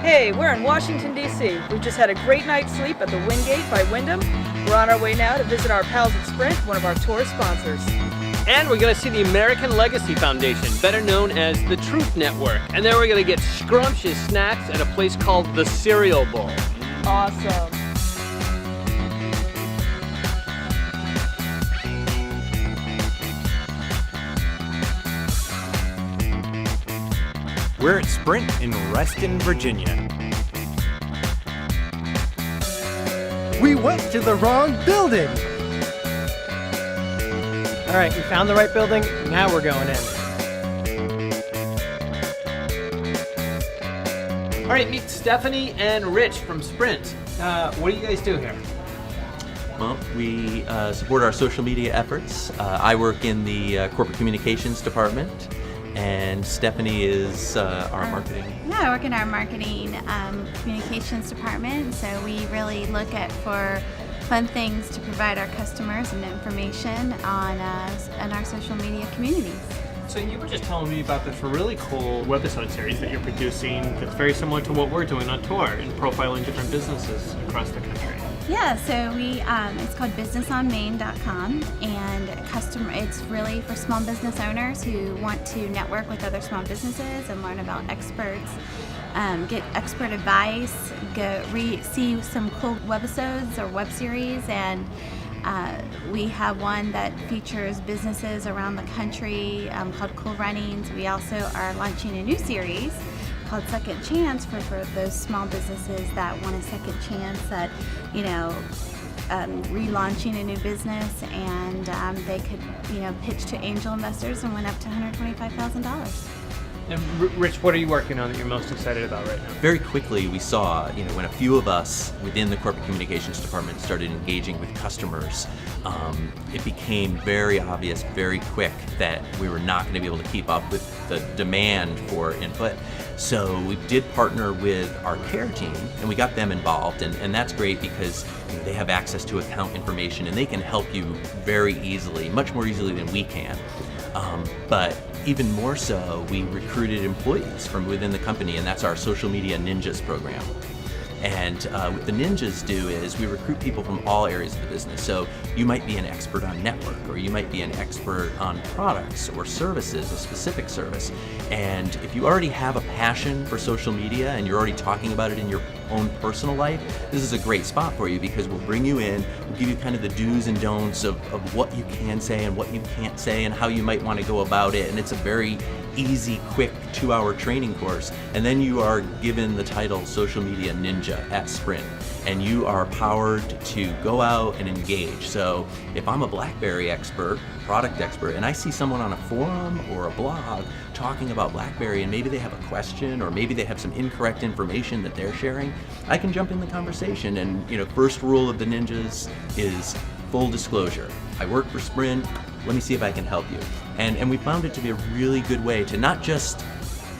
Hey, we're in Washington, D.C. We've just had a great night's sleep at the Wingate by Wyndham. We're on our way now to visit our pals at Sprint, one of our tour sponsors. And we're going to see the American Legacy Foundation, better known as the Truth Network. And then we're going to get scrumptious snacks at a place called the Cereal Bowl. Awesome. We're at Sprint in Reston, Virginia. We went to the wrong building! All right, we found the right building. Now we're going in. All right, meet Stephanie and Rich from Sprint. What do you guys do here? Well, we support our social media efforts. I work in the corporate communications department, and Stephanie is our marketing. Yeah, I work in our marketing communications department, so we really look for fun things to provide our customers and information on our social media communities. So you were just telling me about this really cool webisode series that you're producing that's very similar to what we're doing on tour and profiling different businesses across the country. Yeah, so it's called businessonmain.com, and it's really for small business owners who want to network with other small businesses and learn about experts, get expert advice, see some cool webisodes or web series, and we have one that features businesses around the country called Cool Runnings. We also are launching a new series called Second Chance for those small businesses that want a second chance at, relaunching a new business, and they could, pitch to angel investors and win up to $125,000. And Rich, what are you working on that you're most excited about right now? Very quickly, we saw, when a few of us within the corporate communications department started engaging with customers, it became very obvious very quick that we were not going to be able to keep up with the demand for input. So we did partner with our care team, and we got them involved, and that's great because they have access to account information and they can help you very easily, much more easily than we can. But even more so, we recruited employees from within the company, and that's our Social Media Ninjas program. And what the ninjas do is we recruit people from all areas of the business. So you might be an expert on network, or you might be an expert on products or services, a specific service. And if you already have a passion for social media and you're already talking about it in your own personal life, this is a great spot for you, because we'll bring you in, we'll give you kind of the do's and don'ts of what you can say and what you can't say and how you might want to go about it. And it's a very easy, quick 2-hour training course. And then you are given the title Social Media Ninja at Sprint, and you are powered to go out and engage. So if I'm a BlackBerry expert, product expert, and I see someone on a forum or a blog talking about BlackBerry, and maybe they have a question, or maybe they have some incorrect information that they're sharing, I can jump in the conversation. And first rule of the ninjas is full disclosure. I work for Sprint. Let me see if I can help you. And we found it to be a really good way to not just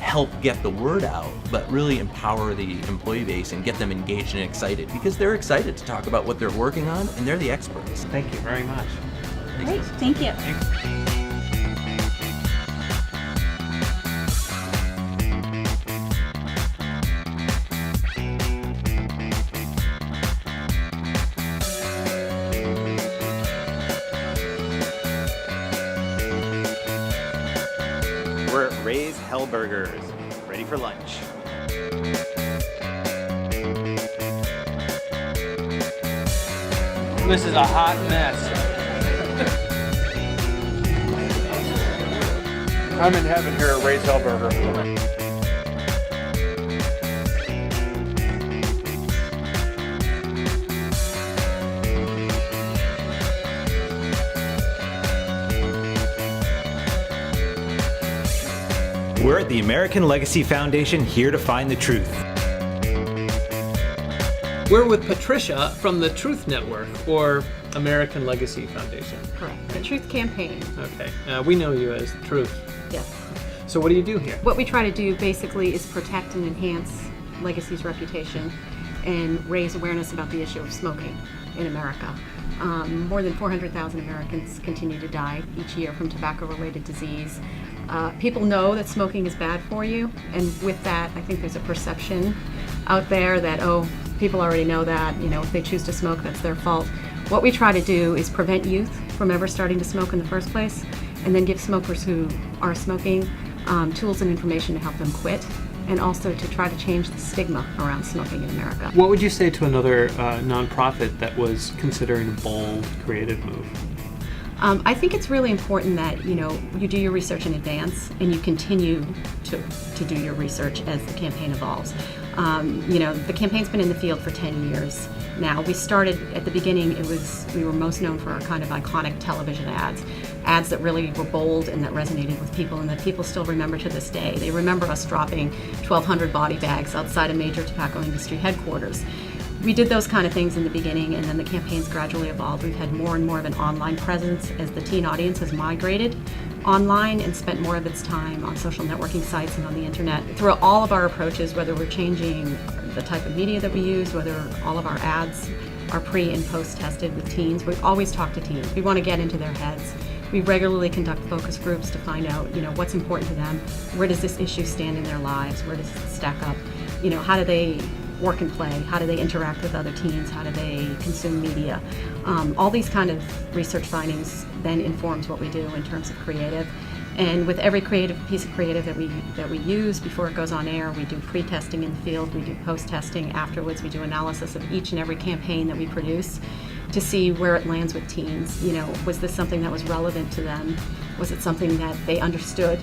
help get the word out, but really empower the employee base and get them engaged and excited, because they're excited to talk about what they're working on, and they're the experts. Thank you very much. Great, thank you. We're at Ray's Hellburgers, ready for lunch. This is a hot mess. I'm in heaven here at Ray's Hellburger. We're at the American Legacy Foundation, here to find the truth. We're with Patricia from the Truth Network, or American Legacy Foundation. Correct. The Truth Campaign. Okay. We know you as the Truth. Yes. So what do you do here? What we try to do basically is protect and enhance Legacy's reputation and raise awareness about the issue of smoking in America. More than 400,000 Americans continue to die each year from tobacco-related disease. People know that smoking is bad for you, and with that, I think there's a perception out there that, oh, people already know that, if they choose to smoke, that's their fault. What we try to do is prevent youth from ever starting to smoke in the first place, and then give smokers who are smoking tools and information to help them quit, and also to try to change the stigma around smoking in America. What would you say to another nonprofit that was considering a bold, creative move? I think it's really important that you do your research in advance and you continue to do your research as the campaign evolves. The campaign's been in the field for 10 years now. We started at the beginning, we were most known for our kind of iconic television ads that really were bold and that resonated with people and that people still remember to this day. They remember us dropping 1,200 body bags outside a major tobacco industry headquarters. We did those kind of things in the beginning, and then the campaign's gradually evolved. We've had more and more of an online presence as the teen audience has migrated online and spent more of its time on social networking sites and on the internet. Through all of our approaches, whether we're changing the type of media that we use, whether all of our ads are pre and post tested with teens, we always talk to teens. We want to get into their heads. We regularly conduct focus groups to find out, what's important to them. Where does this issue stand in their lives? Where does it stack up? How do they work and play? How do they interact with other teens? How do they consume media? All these kind of research findings then informs what we do in terms of creative. And with every piece of creative that we use before it goes on air, we do pre-testing in the field, we do post-testing afterwards, we do analysis of each and every campaign that we produce to see where it lands with teens. Was this something that was relevant to them? Was it something that they understood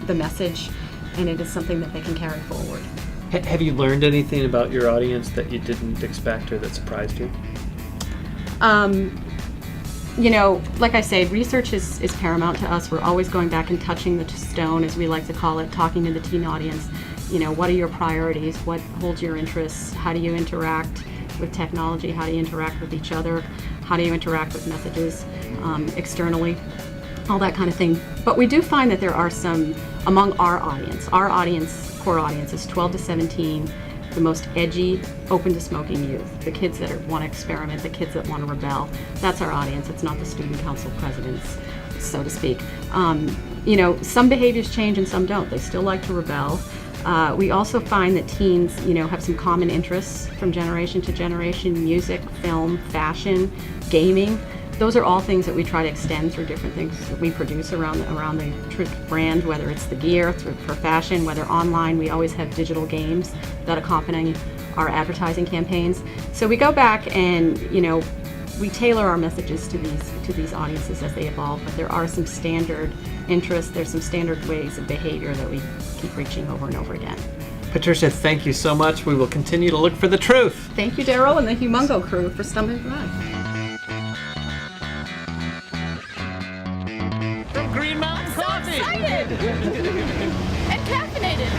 the message, and it is something that they can carry forward? Have you learned anything about your audience that you didn't expect or that surprised you? Like I say, research is paramount to us. We're always going back and touching the stone, as we like to call it, talking to the teen audience. What are your priorities? What holds your interests? How do you interact with technology? How do you interact with each other? How do you interact with messages externally? All that kind of thing. But we do find that there are some, among our audience, core audience is 12 to 17, the most edgy, open to smoking youth, the kids that want to experiment, the kids that want to rebel. That's our audience. It's not the student council presidents, so to speak. Some behaviors change and some don't. They still like to rebel. We also find that teens, have some common interests from generation to generation: music, film, fashion, gaming. Those are all things that we try to extend through different things that we produce around the Truth brand, whether it's the gear for fashion, whether online. We always have digital games that accompany our advertising campaigns. So we go back and we tailor our messages to these audiences as they evolve. But there are some standard interests. There's some standard ways of behavior that we keep reaching over and over again. Patricia, thank you so much. We will continue to look for the truth. Thank you, Daryl, and the Humongo crew for stopping by. Green Mountain Coffee! Excited! And caffeinated!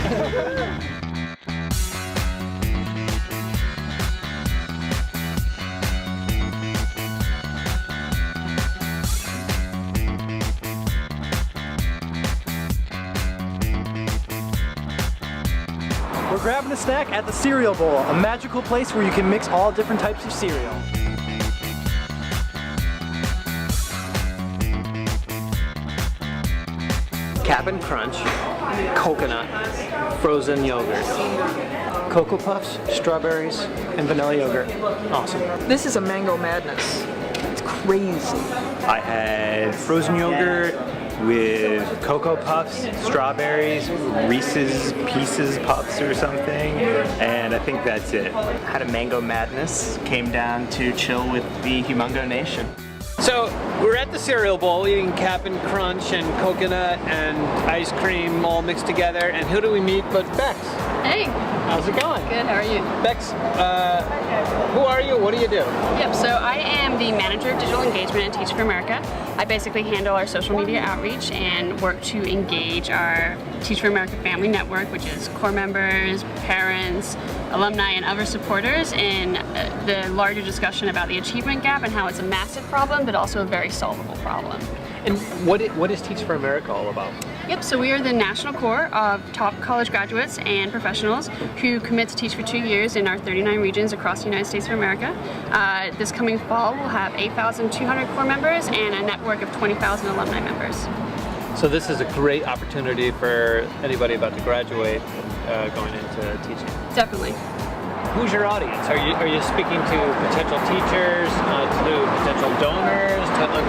We're grabbing a snack at the Cereal Bowl, a magical place where you can mix all different types of cereal. Cap'n Crunch, coconut, frozen yogurt, Cocoa Puffs, strawberries, and vanilla yogurt. Awesome. This is a mango madness. It's crazy. I had frozen yogurt with Cocoa Puffs, strawberries, Reese's Pieces Puffs or something, and I think that's it. Had a mango madness, came down to chill with the Humongo Nation. So we're at the cereal bowl eating Cap'n Crunch and coconut and ice cream all mixed together, and who do we meet but Bex? Hey! How's it going? Good, how are you? Bex, who are you? What do you do? Yep, so I am the Manager of Digital Engagement at Teach for America. I basically handle our social media outreach and work to engage our Teach for America family network, which is core members, parents, alumni, and other supporters in the larger discussion about the achievement gap and how it's a massive problem, but also a very solvable problem. And what is Teach for America all about? Yep, so we are the national core of top college graduates and professionals who commit to teach for 2 years in our 39 regions across the United States of America. This coming fall, we'll have 8,200 core members and a network of 20,000 alumni members. So this is a great opportunity for anybody about to graduate going into teaching. Definitely. who's your audience? Are you speaking to potential teachers, to potential donors, to like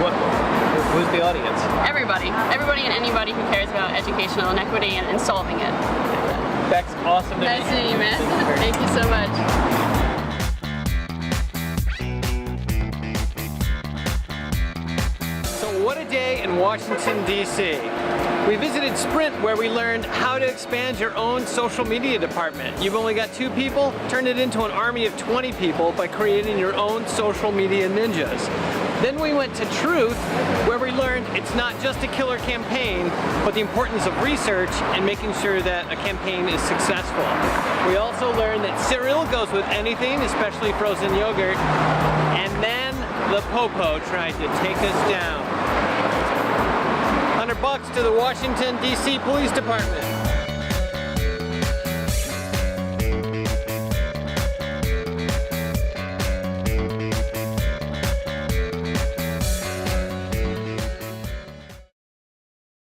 who's the audience? Everybody and anybody who cares about educational inequity and solving it. Bex, awesome to Nice meeting you, man. Thank you so much. What a day in Washington, D.C. We visited Sprint, where we learned how to expand your own social media department. You've only got 2 people? Turn it into an army of 20 people by creating your own social media ninjas. Then we went to Truth, where we learned it's not just a killer campaign, but the importance of research and making sure that a campaign is successful. We also learned that cereal goes with anything, especially frozen yogurt. And then the Popo tried to take us down. $100 to the Washington, D.C. Police Department.